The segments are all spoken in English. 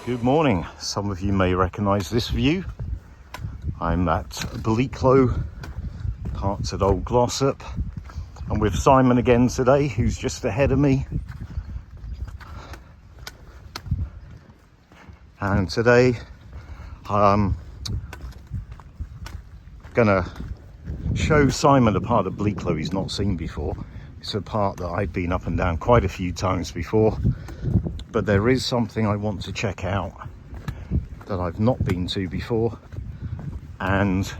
Good morning. Some of you may recognise this view. I'm at Bleaklow, parts at Old Glossop. I'm with Simon again today, who's just ahead of me. And today I'm gonna show Simon a part of Bleaklow he's not seen before. It's a part that I've been up and down quite a few times before, but there is something I want to check out that I've not been to before, and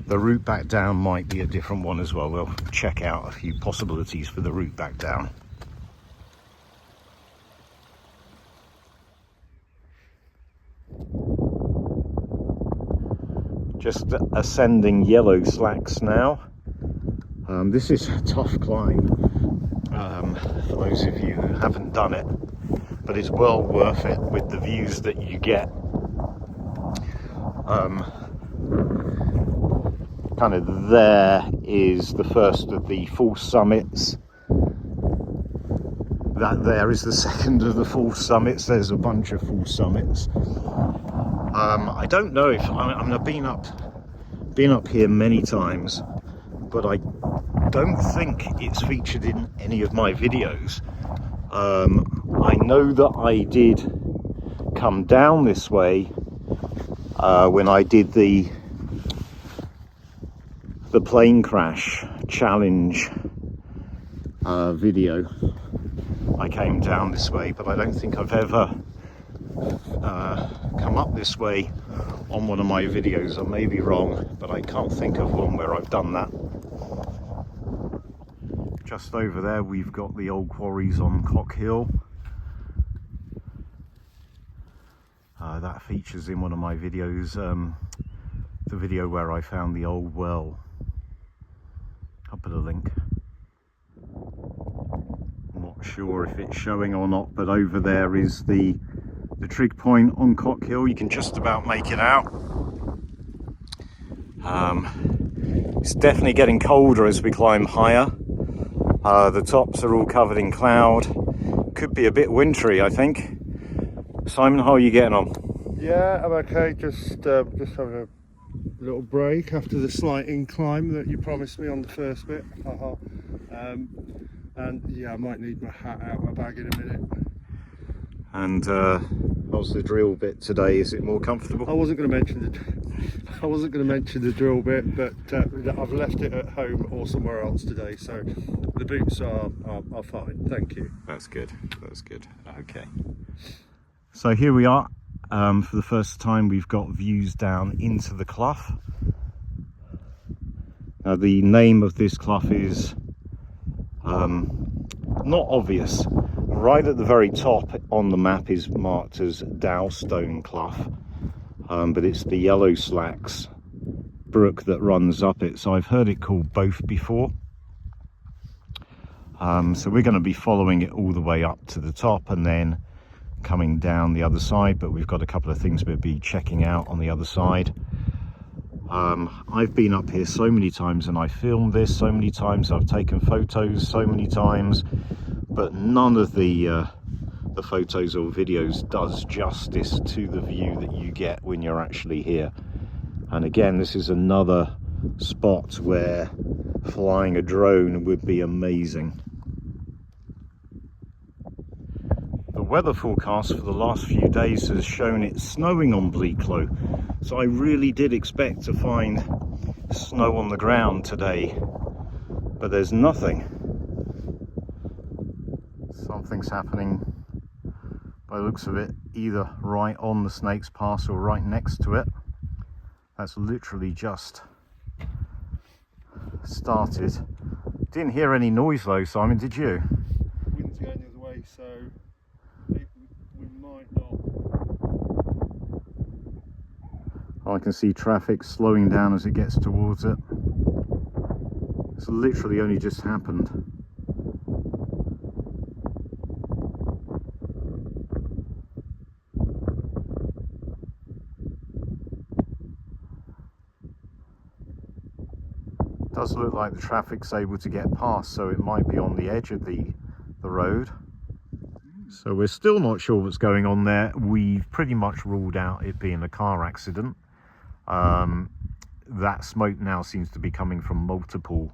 the route back down might be a different one as well. We'll check out a few possibilities for the route back down. Just ascending yellow slacks now. This is a tough climb for those of you who haven't done it, but it's well worth it with the views that you get. Kind of there is the first of the false summits. That there is the second of the false summits. There's a bunch of false summits. I don't know if I've been up here many times, but I don't think it's featured in any of my videos. I know that I did come down this way when I did the plane crash challenge video. I came down this way, but I don't think I've ever come up this way on one of my videos. I may be wrong, but I can't think of one where I've done that. Just over there we've got the old quarries on Cock Hill. That features in one of my videos, the video where I found the old well. I'll put a link. I'm not sure if it's showing or not, but over there is the trig point on Cock Hill. You can just about make it out. It's definitely getting colder as we climb higher. The tops are all covered in cloud. Could be a bit wintry, I think. Simon, how are you getting on? Yeah, I'm okay. Just having a little break after the slight incline that you promised me on the first bit. And yeah, I might need my hat out of my bag in a minute. And how's the drill bit today? Is it more comfortable? I wasn't going to mention the drill bit, but I've left it at home or somewhere else today, so the boots are fine. Thank you. That's good. That's good. Okay. So here we are. For the first time, we've got views down into the clough. Now, the name of this clough is not obvious. Right at the very top on the map is marked as Dowstone Clough, but it's the yellow slacks brook that runs up it. So I've heard it called both before. So we're going to be following it all the way up to the top and then coming down the other side, but we've got a couple of things we'll be checking out on the other side. I've been up here so many times and I filmed this so many times, I've taken photos so many times, but none of the photos or videos does justice to the view that you get when you're actually here. And again, this is another spot where flying a drone would be amazing. The weather forecast for the last few days has shown it snowing on Bleaklow, so I really did expect to find snow on the ground today, but there's nothing. Something's happening by the looks of it, either right on the Snake's Pass or right next to it. That's literally just started. Didn't hear any noise though, Simon, did you? Wind's going the other way, so we might not. I can see traffic slowing down as it gets towards it. It's literally only just happened. Does look like the traffic's able to get past, so it might be on the edge of the road. So we're still not sure what's going on there. We've pretty much ruled out it being a car accident. That smoke now seems to be coming from multiple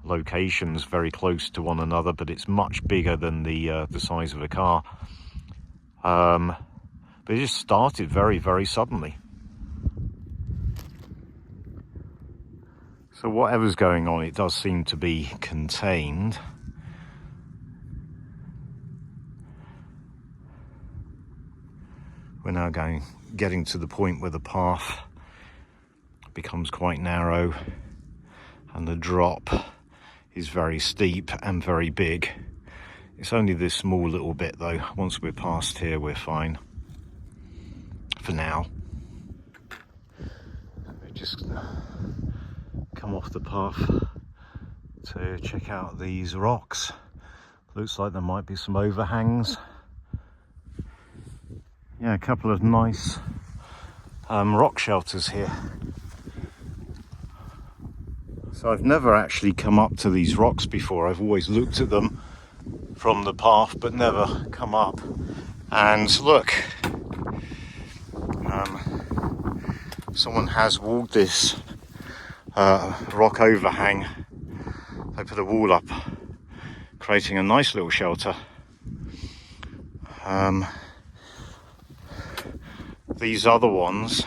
locations very close to one another, but it's much bigger than the size of a car. But it just started very, very suddenly. So whatever's going on, it does seem to be contained. We're now getting to the point where the path becomes quite narrow and the drop is very steep and very big. It's only this small little bit though. Once we're past here, we're fine for now. We just come off the path to check out these rocks. Looks like there might be some overhangs. Yeah, a couple of nice rock shelters here. So I've never actually come up to these rocks before. I've always looked at them from the path but never come up. And look, someone has walled this rock overhang. They put a wall up, creating a nice little shelter. These other ones,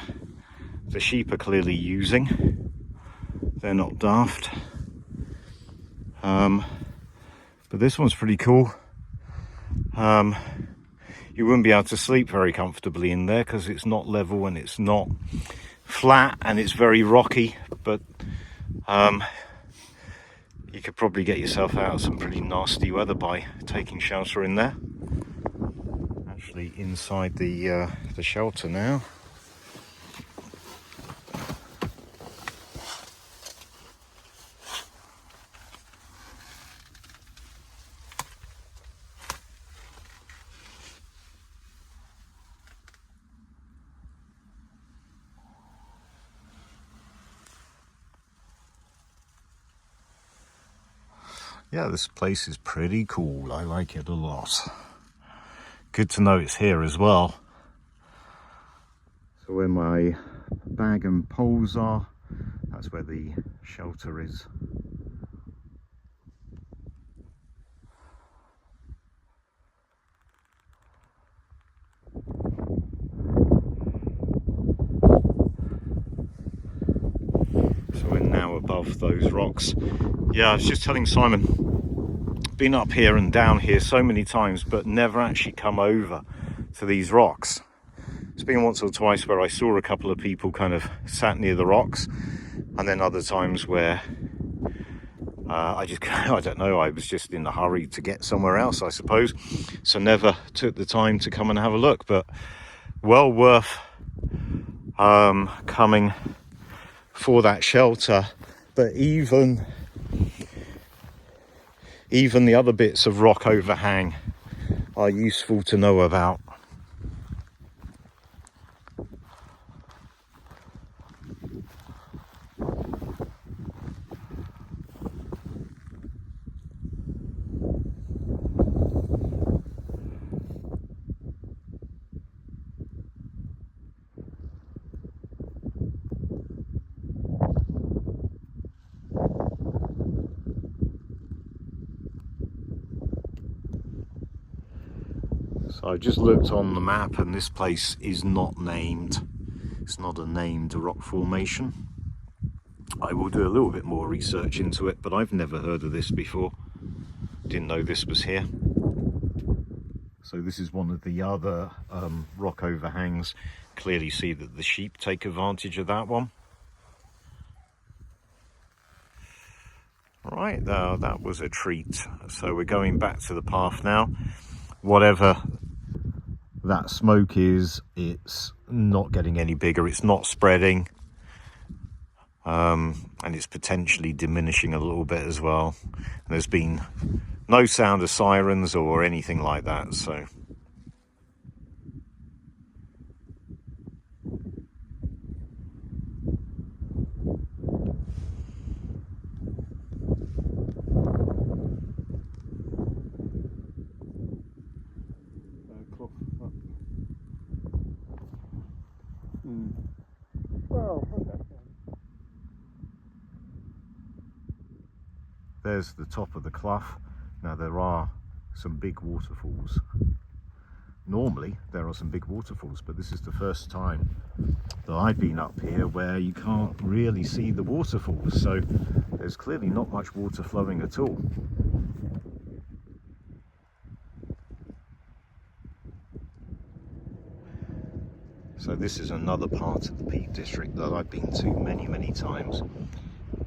the sheep are clearly using. They're not daft. But this one's pretty cool. You wouldn't be able to sleep very comfortably in there because it's not level and it's not flat and it's very rocky, but you could probably get yourself out of some pretty nasty weather by taking shelter in there. Actually inside the shelter now. Yeah, this place is pretty cool. I like it a lot. Good to know it's here as well. So where my bag and poles are, that's where the shelter is. So we're now above those rocks. Yeah, I was just telling Simon, been up here and down here so many times, but never actually come over to these rocks. It's been once or twice where I saw a couple of people kind of sat near the rocks, and then other times where I don't know, I was just in a hurry to get somewhere else, I suppose. So never took the time to come and have a look, but well worth coming for that shelter. But even the other bits of rock overhang are useful to know about. So I just looked on the map and this place is not named. It's not a named rock formation. I will do a little bit more research into it, but I've never heard of this before. Didn't know this was here. So this is one of the other rock overhangs. Clearly see that the sheep take advantage of that one. Right, that was a treat. So we're going back to the path now. Whatever that smoke is, it's not getting any bigger, it's not spreading, and it's potentially diminishing a little bit as well. And there's been no sound of sirens or anything like that, so there's the top of the clough. Now there are some big waterfalls. Normally there are some big waterfalls, but this is the first time that I've been up here where you can't really see the waterfalls, so there's clearly not much water flowing at all. So this is another part of the Peak District that I've been to many times.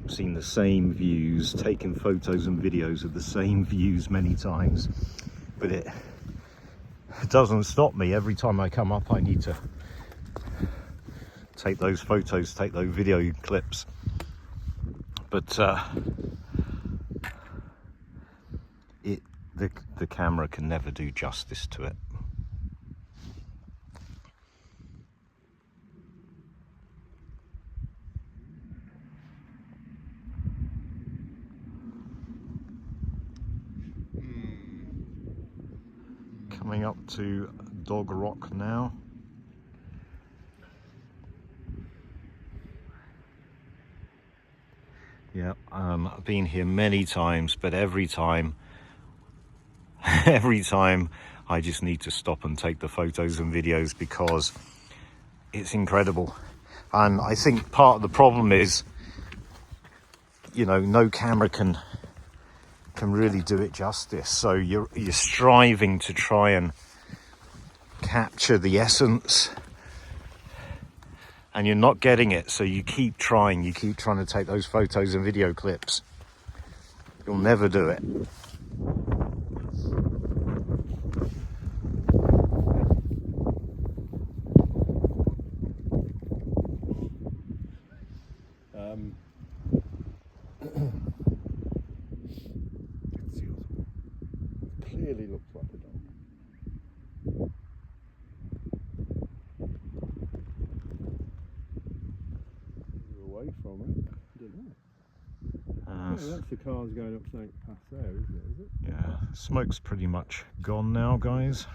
I've seen the same views, taken photos and videos of the same views many times, but it doesn't stop me. Every time I come up I need to take those photos, take those video clips, but the camera can never do justice to it. Coming up to Dog Rock now. Yeah, I've been here many times, but every time I just need to stop and take the photos and videos because it's incredible. And I think part of the problem is, you know, no camera can really do it justice. So you're striving to try and capture the essence, and you're not getting it. So you keep trying to take those photos and video clips. You'll never do it. Clearly looks like a dog. You're away from it. I don't know. Oh, that's the cars going up something past there, isn't it? Is it? Yeah, smoke's pretty much gone now, guys.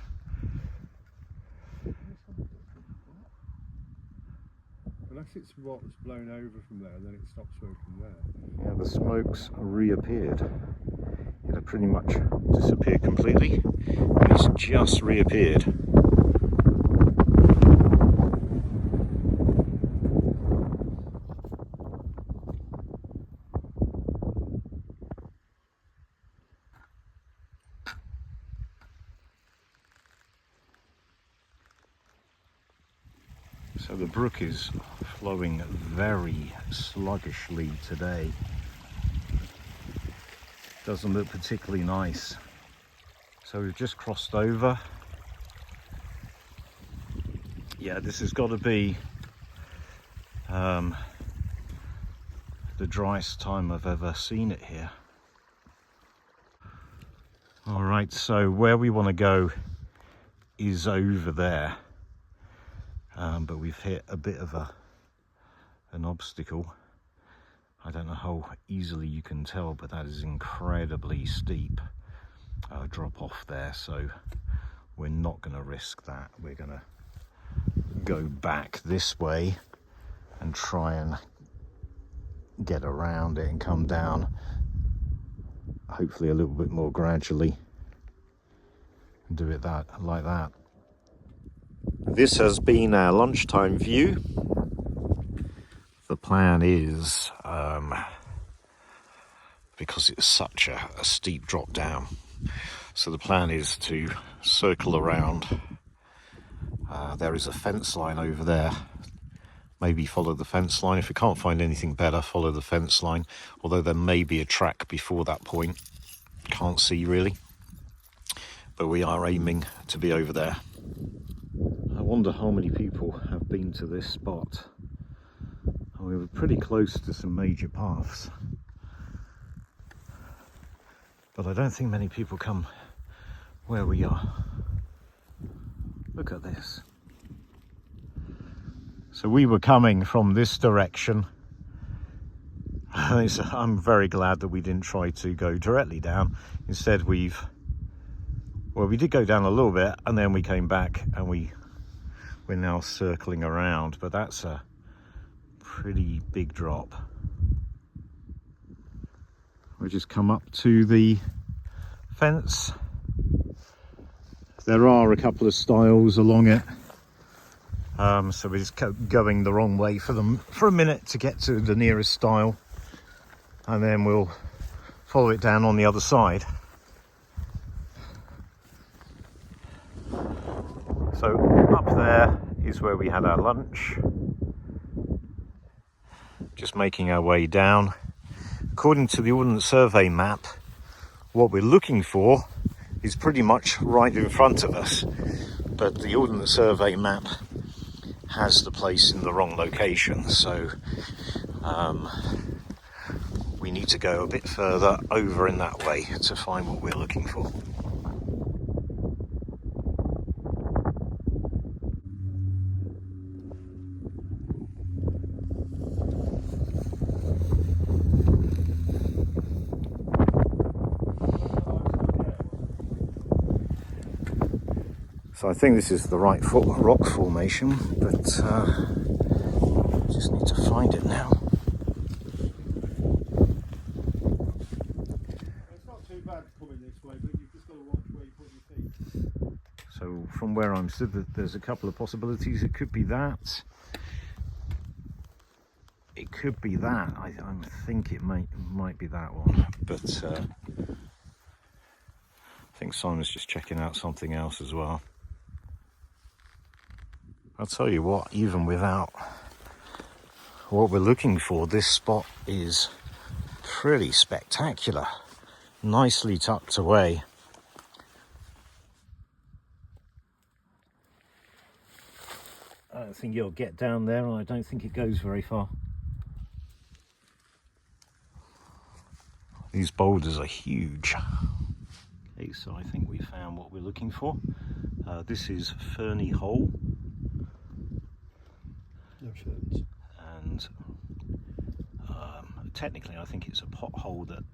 Unless it's what's blown over from there, then it stops smoking there. Yeah, the smoke's reappeared. It had pretty much disappeared completely, and it's just reappeared. So the brook is flowing very sluggishly today. Doesn't look particularly nice. So we've just crossed over. Yeah, this has got to be the driest time I've ever seen it here. All right, so where we want to go is over there. But we've hit a bit of an obstacle. I don't know how easily you can tell, but that is incredibly steep drop off there, so we're not going to risk that. We're going to go back this way and try and get around it and come down, hopefully a little bit more gradually, and do it like that. This has been our lunchtime view. The plan is, because it's such a steep drop down, so the plan is to circle around. There is a fence line over there. Maybe follow the fence line. If you can't find anything better, follow the fence line. Although there may be a track before that point. Can't see really. But we are aiming to be over there. I wonder how many people have been to this spot. We were pretty close to some major paths, but I don't think many people come where we are. Look at this. So we were coming from this direction. I'm very glad that we didn't try to go directly down. Instead we did go down a little bit, and then we came back, and we're now circling around, but that's a pretty big drop. We've just come up to the fence. There are a couple of stiles along it, so we're just going the wrong way for them for a minute to get to the nearest stile, and then we'll follow it down on the other side. So up there is where we had our lunch. Just making our way down. According to the Ordnance Survey map, what we're looking for is pretty much right in front of us, but the Ordnance Survey map has the place in the wrong location, so we need to go a bit further over in that way to find what we're looking for. So I think this is the right rock formation, but just need to find it now. It's not too bad coming this way, but you've just got to watch where you put your feet. So from where I'm stood, there's a couple of possibilities. It could be that. It could be that. I think it might be that one, but I think Simon's just checking out something else as well. I'll tell you what, even without what we're looking for, this spot is pretty spectacular. Nicely tucked away. I don't think you'll get down there, and I don't think it goes very far. These boulders are huge. Okay, so I think we found what we're looking for. This is Ferny Hole. No ferns. And technically I think it's a pothole that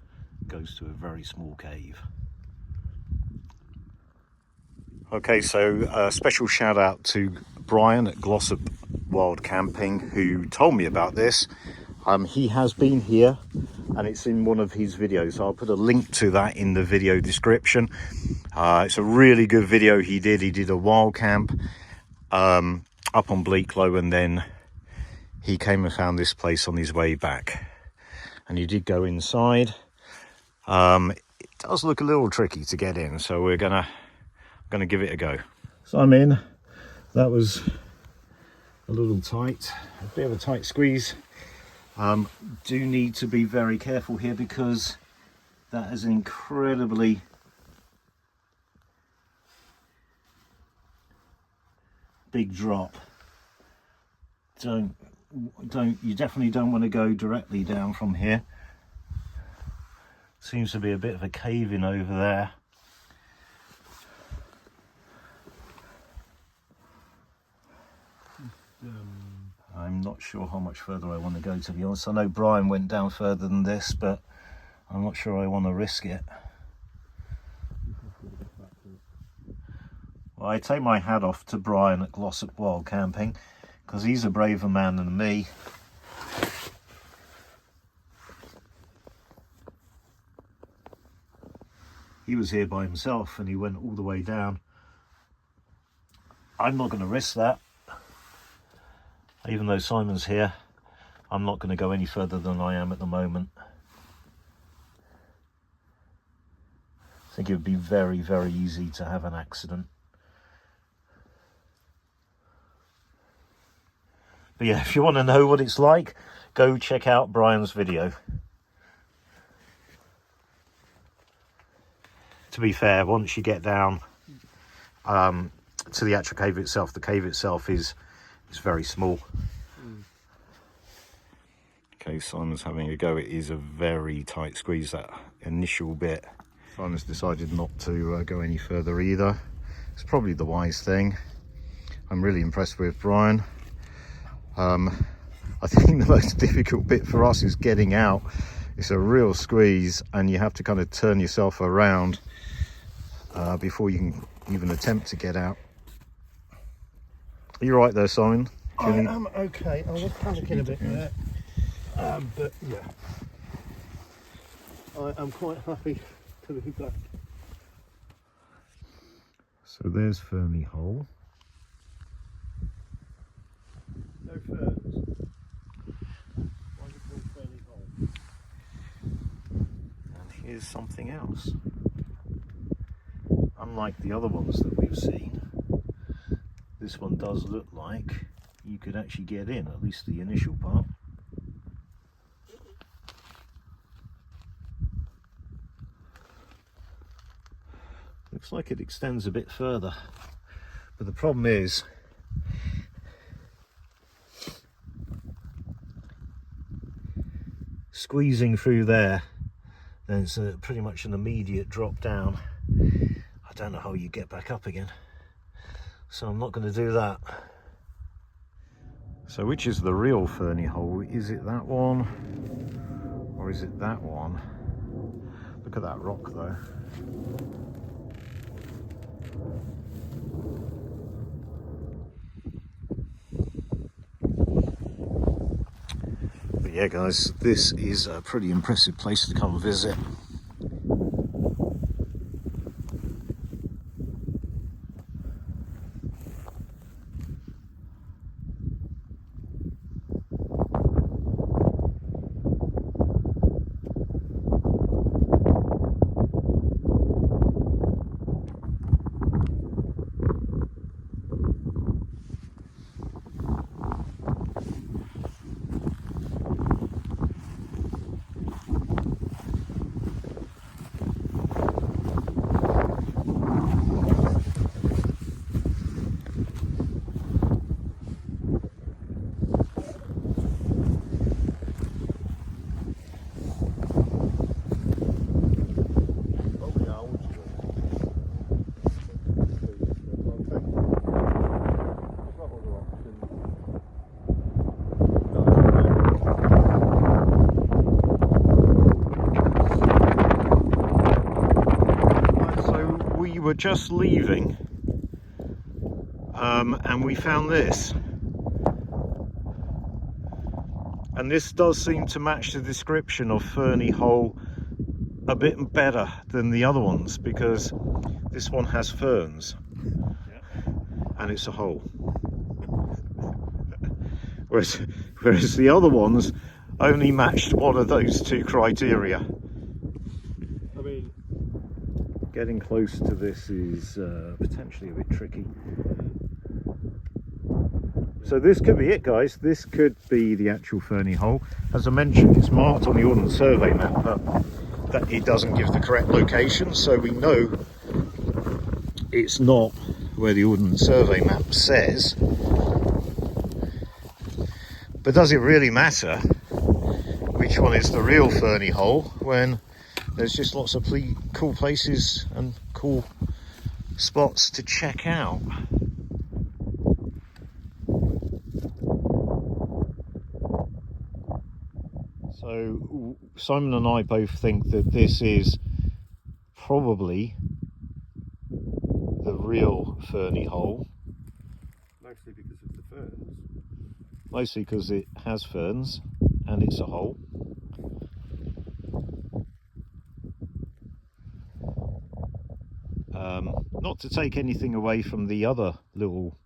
goes to a very small cave. Okay, so a special shout out to Brian at Glossop Wild Camping, who told me about this. He has been here and it's in one of his videos, so I'll put a link to that in the video description. It's a really good video he did a wild camp up on Bleaklow, and then he came and found this place on his way back, and he did go inside. It does look a little tricky to get in, so we're gonna give it a go. So I'm in. That was a little tight, a bit of a tight squeeze. Do need to be very careful here because that is an incredibly big drop. You definitely don't want to go directly down from here. Seems to be a bit of a cave in over there. I'm not sure how much further I want to go, to be honest. I know Brian went down further than this, but I'm not sure I want to risk it. Well, I take my hat off to Brian at Glossop Wild Camping, because he's a braver man than me. He was here by himself and he went all the way down. I'm not going to risk that. Even though Simon's here, I'm not going to go any further than I am at the moment. I think it would be very, very easy to have an accident. But yeah, if you want to know what it's like, go check out Brian's video. To be fair, once you get down to the actual cave itself, the cave itself is very small. Okay, Simon's having a go. It is a very tight squeeze, that initial bit. Simon's decided not to go any further either. It's probably the wise thing. I'm really impressed with Brian. I think the most difficult bit for us is getting out. It's a real squeeze and you have to kind of turn yourself around before you can even attempt to get out. Are you right there, Simon? I'm okay. I was panicking a bit there, but yeah. I am quite happy to be back. So there's Ferny Hole. No ferns. Why is it called Ferny Hole? And here's something else. Unlike the other ones that we've seen, this one does look like you could actually get in, at least the initial part. Looks like it extends a bit further, but the problem is squeezing through there, then it's pretty much an immediate drop down. I don't know how you get back up again, so I'm not going to do that. So which is the real Ferny Hole? Is it that one or is it that one? Look at that rock though. But yeah guys, this is a pretty impressive place to come visit. Were just leaving and we found this, and this does seem to match the description of Ferny Hole a bit better than the other ones, because this one has ferns. Yeah. And it's a hole. whereas the other ones only matched one of those two criteria. Getting close to this is potentially a bit tricky. So this could be it guys, this could be the actual Ferny Hole. As I mentioned, it's marked on the Ordnance Survey map, but that it doesn't give the correct location, so we know it's not where the Ordnance Survey map says. But does it really matter which one is the real Ferny Hole when there's just lots of cool places and cool spots to check out? So Simon and I both think that this is probably the real Ferny Hole. Mostly because of the ferns. Mostly because it has ferns and it's a hole. Not to take anything away from the other little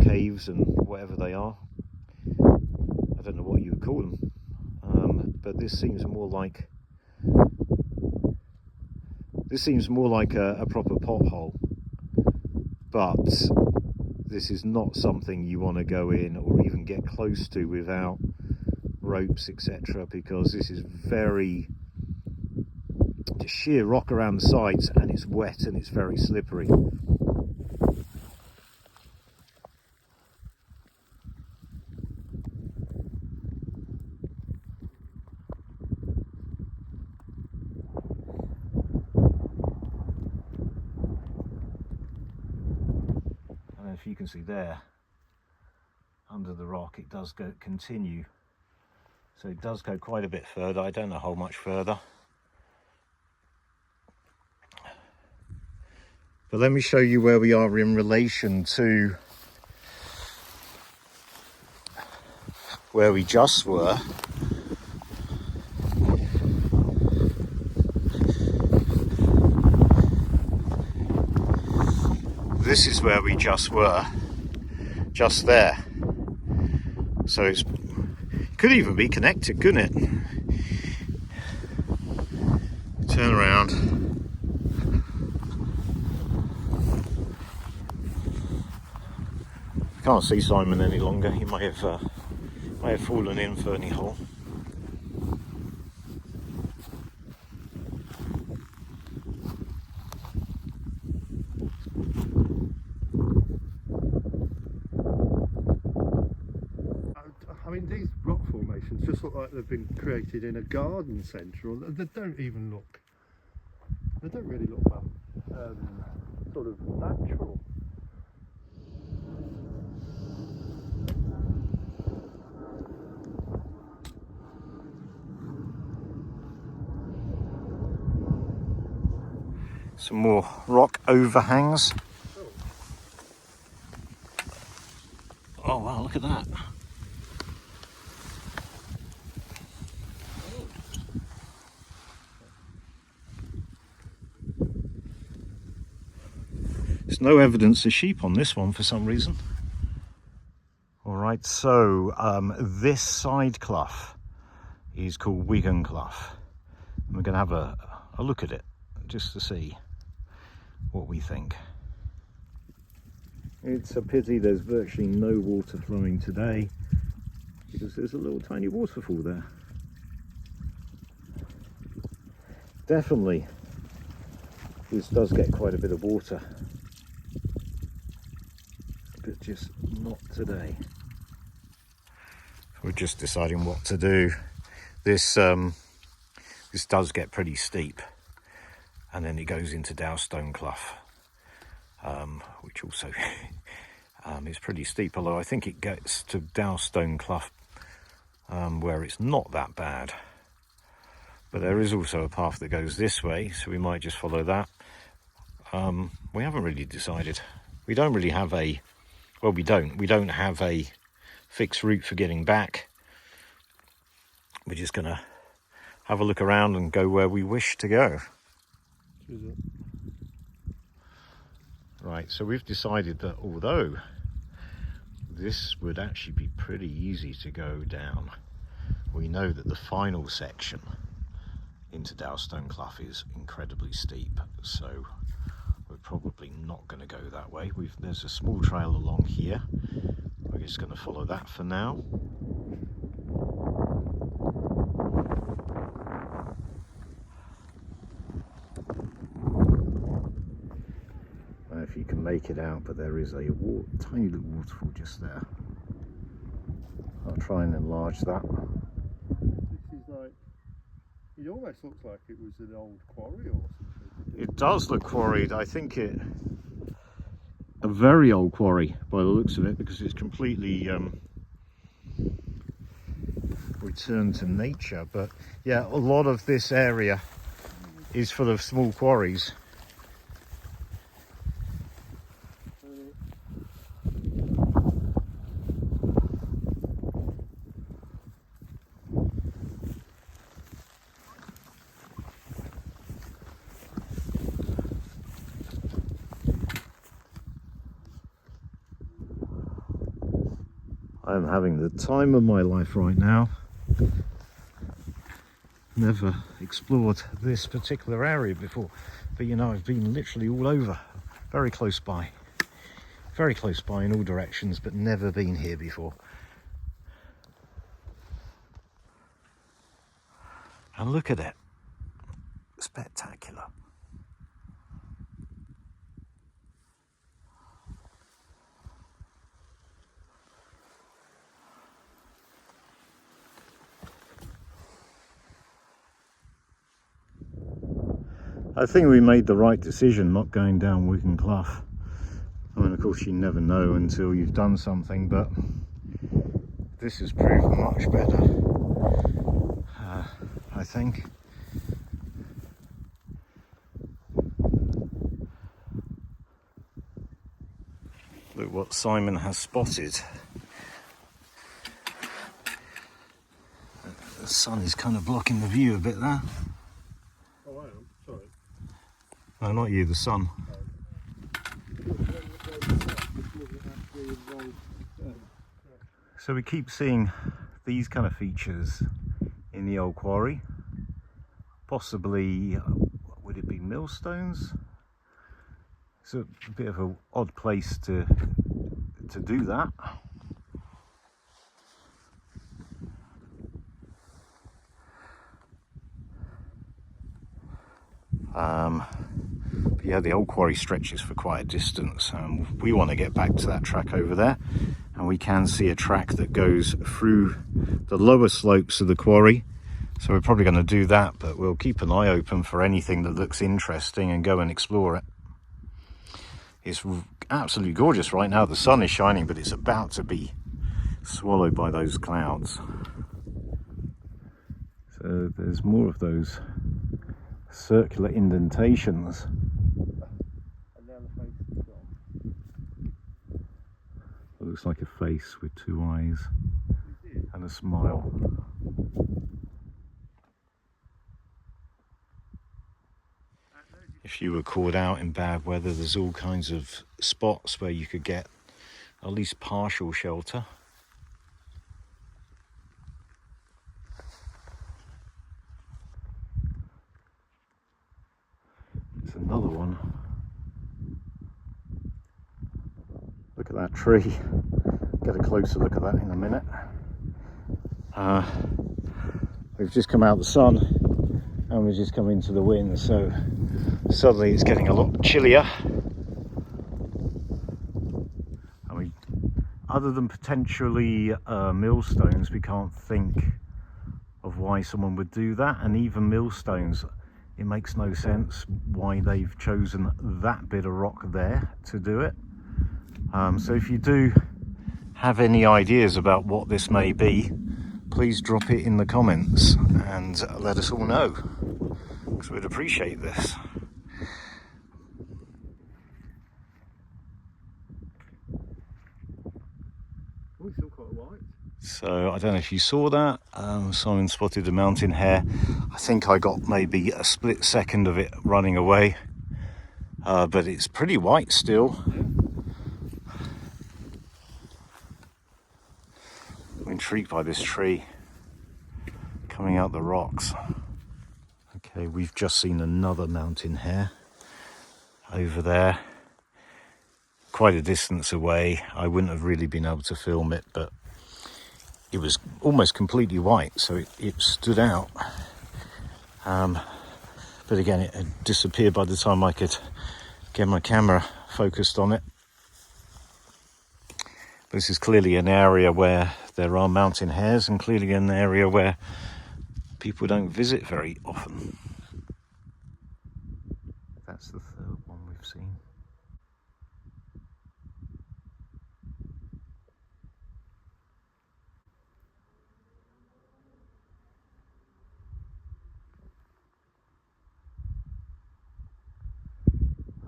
caves and whatever they are. I don't know what you would call them, but this seems more like a proper pothole. But this is not something you want to go in or even get close to without ropes, etc., because this is very just sheer rock around the sides, and it's wet and it's very slippery. And if you can see there under the rock, it does continue, so it does go quite a bit further. I don't know how much further. But let me show you where we are in relation to where we just were. this is where we just were, just there. So it could even be connected, couldn't it? Turn around. I can't see Simon any longer. He may have fallen in Ferny Hole. I mean, these rock formations just look like they've been created in a garden centre, or they don't really look sort of natural. Some more rock overhangs. Oh wow, look at that. There's no evidence of sheep on this one for some reason. All right, so this side clough is called Clough. We're going to have a look at it just to see what we think. It's a pity there's virtually no water flowing today, because there's a little tiny waterfall there. Definitely, this does get quite a bit of water, but just not today. We're just deciding what to do. This does get pretty steep, and then it goes into Dowstone Clough, which also is pretty steep, although I think it gets to Dowstone Clough where it's not that bad. But there is also a path that goes this way, so we might just follow that. We haven't really decided. We don't really have a, well, we don't have a fixed route for getting back. We're just gonna have a look around and go where we wish to go. Right, so we've decided that although this would actually be pretty easy to go down, we know that the final section into Dowstone Clough is incredibly steep, so we're probably not going to go that way. There's a small trail along here. We're just going to follow that for now. I don't know if you can make it out, but there is a tiny little waterfall just there. I'll try and enlarge that. This is like, it almost looks like it was an old quarry or something. It does look quarried. I think a very old quarry by the looks of it, because it's completely returned to nature. But yeah, a lot of this area is full of small quarries. I'm having the time of my life right now. Never explored this particular area before, but you know, I've been literally all over, very close by in all directions, but never been here before. And look at it, spectacular. I think we made the right decision not going down Clough. I mean, of course you never know until you've done something, but this has proved much better, I think. Look what Simon has spotted. The sun is kind of blocking the view a bit there. Oh, I am, sorry. No, not you, the sun. So we keep seeing these kind of features in the old quarry. Possibly, would it be millstones? It's a bit of an odd place to do that. But yeah, the old quarry stretches for quite a distance. We want to get back to that track over there, and we can see a track that goes through the lower slopes of the quarry. So we're probably going to do that, but we'll keep an eye open for anything that looks interesting and go and explore it. It's absolutely gorgeous right now. The sun is shining, but it's about to be swallowed by those clouds. So there's more of those circular indentations. It looks like a face with two eyes and a smile. If you were caught out in bad weather, there's all kinds of spots where you could get at least partial shelter. There's another one. Look at that tree. Get a closer look at that in a minute. We've just come out of the sun and we've just come into the wind, so suddenly it's getting a lot chillier. I mean, other than potentially millstones, we can't think of why someone would do that. And even millstones, it makes no sense why they've chosen that bit of rock there to do it. So if you do have any ideas about what this may be, please drop it in the comments and let us all know, because we'd appreciate this. Oh, still quite white. So I don't know if you saw that. Simon spotted a mountain hare. I think I got maybe a split second of it running away, but it's pretty white still. I'm intrigued by this tree coming out the rocks. Okay, we've just seen another mountain hare over there, quite a distance away. I wouldn't have really been able to film it, but it was almost completely white, so it stood out. But again, it had disappeared by the time I could get my camera focused on it. This is clearly an area where there are mountain hares, and clearly an area where people don't visit very often. That's the third one we've seen.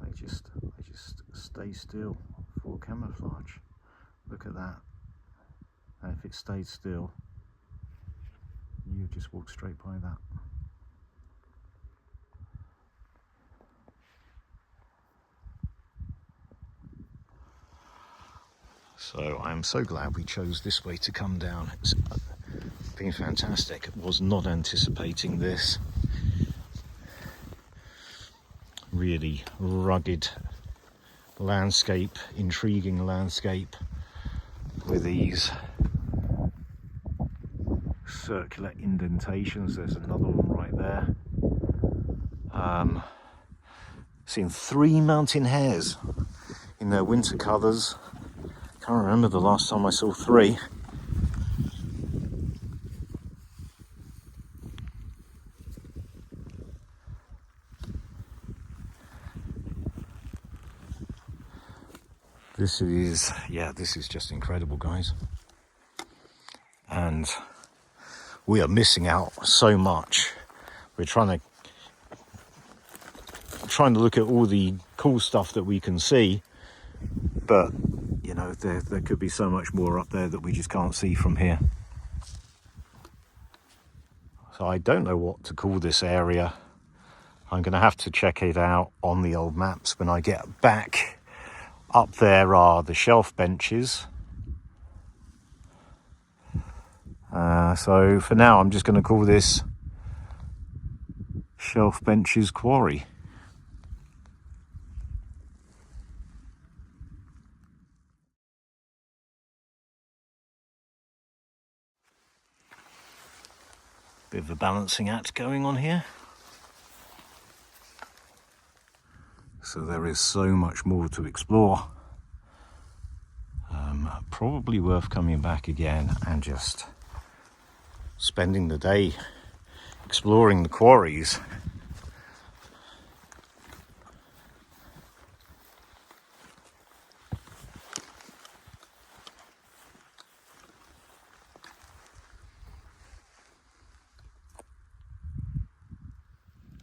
I just stay still for camouflage. Look at that. And if it stayed still, you just walk straight by that. So I'm so glad we chose this way to come down. It's been fantastic. Was not anticipating this. Really rugged landscape, intriguing landscape with these circular indentations. There's another one right there. Seen 3 mountain hares in their winter covers. Can't remember the last time I saw 3. This is just incredible, guys. And we are missing out so much. We're trying to look at all the cool stuff that we can see, but you know, there could be so much more up there that we just can't see from here. So I don't know what to call this area. I'm going to have to check it out on the old maps when I get back Up there are the shelf benches. So for now, I'm just going to call this Shelf Benches Quarry. Bit of a balancing act going on here. So there is so much more to explore. Probably worth coming back again and just spending the day exploring the quarries.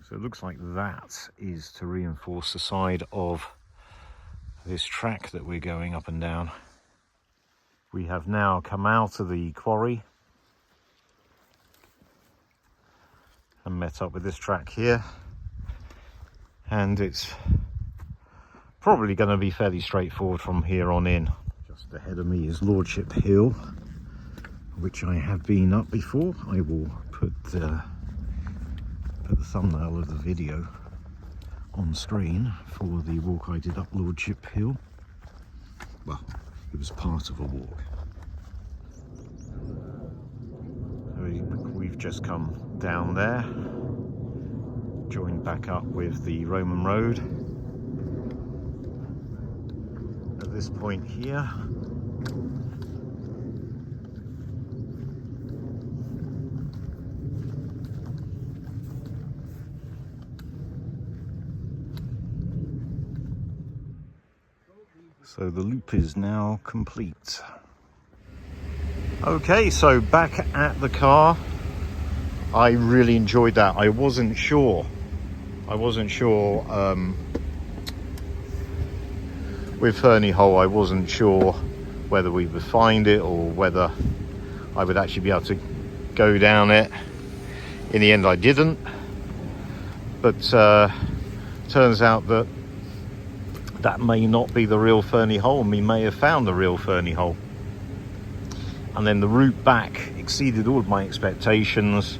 So it looks like that is to reinforce the side of this track that we're going up and down. We have now come out of the quarry and met up with this track here, and it's probably going to be fairly straightforward from here on in. Just ahead of me is Lordship Hill, which I have been up before. I will put the thumbnail of the video on screen for the walk I did up Lordship Hill. Well, it was part of a walk. So we've just come down there, joined back up with the Roman road at this point here. So the loop is now complete. Okay, so back at the car. I really enjoyed that. I wasn't sure with Ferny Hole, I wasn't sure whether we would find it or whether I would actually be able to go down it. In the end I didn't, but turns out that may not be the real Ferny Hole, and we may have found the real Ferny Hole. And then the route back exceeded all of my expectations.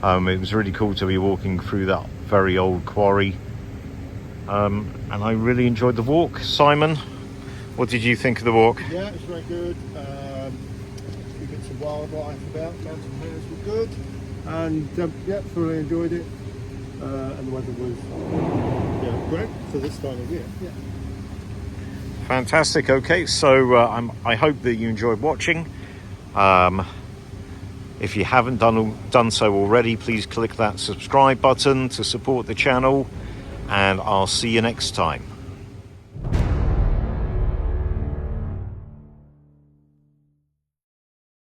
It was really cool to be walking through that very old quarry, and I really enjoyed the walk. Simon, what did you think of the walk? Yeah, it's very good. We get some wildlife about, found some hares were good, and yeah, thoroughly enjoyed it. And the weather was great for this time of year. Yeah. Fantastic. Okay, so I hope that you enjoyed watching. If you haven't done so already, please click that subscribe button to support the channel, and I'll see you next time.